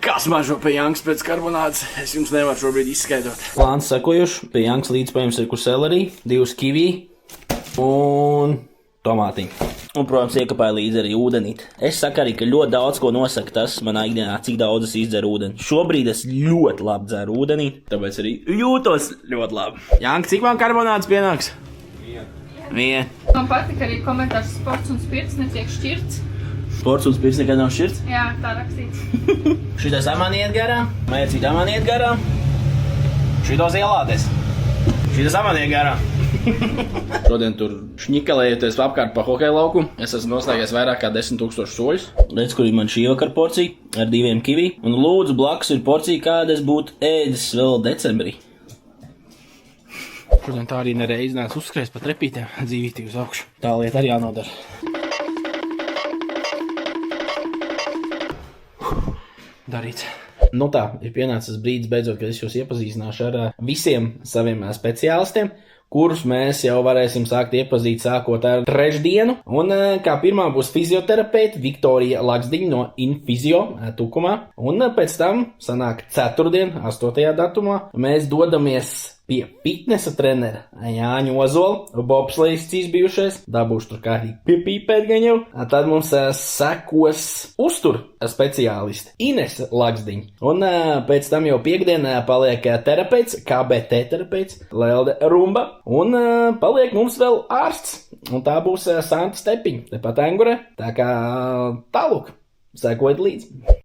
Kā smaržo pie Jankas pēc karbonādes, es jums nevaru šobrīd izskaidrot. Plāns sekojuši. Pie Jankas līdz pēc ir selerī, 2 kivī un tomātiņi. Un, protams, iekapāja līdzi arī ūdenīt. Es saku arī, ka ļoti daudz ko nosaka tas manā ikdienā, cik daudz es izdzeru ūdeni. Šobrīd es ļoti labi dzeru ūdenīt, tāpēc arī jūtos ļoti labi. Janka, cik man karbonādes pienāks? Vien. Man patika arī komentārs sports un spirts netiek šķirts. Sports un spirts nekad nav šķirts. Jā, tā rakstīts. Šitas man iet garām, mērcītā man iet garām. Šitos ielādes. Šitas man iet garām. Šodien tur šņikalējoties apkārt pa hokeja lauku. Es esmu noslēgies vairāk kā 10 000 soļus. Redz, kur ir man šī vakar porcija ar 2 kivī. Un lūdzu, blakus ir porcija, kāda es būtu ēdis vēl decembrī. Šodien tā arī nereiz nāc uzskrēs pa trepītēm, dzīvītī uz augšu. Tā lieta arī jānodara. Darīts. Nu tā, ir pienācis brīdis beidzot, kad es jūs iepazīstināšu ar visiem saviem speciālistiem, kurus mēs jau varēsim sākt iepazīt sākot ar trešdienu. Un kā pirmā būs fizioterapeite Viktorija Laksdiņa no Infizio Tukumā. Un pēc tam sanāk ceturtdien, 8. datumā, mēs dodamies pie fitnesa trenera Jāņa Ozola, bobslejs bijušais, dabūšu tur kārtīgi piepīpēt gan jau. Tad mums sekos uztur speciālisti Inese Laksdiņa. Un pēc tam jau piekdienā paliek terapeits, KBT terapeits Lelde Rumba. Un paliek mums vēl ārsts. Un tā būs Santa Stepiņa, tepat Angurē. Tā kā tālūk, sekojiet līdzi.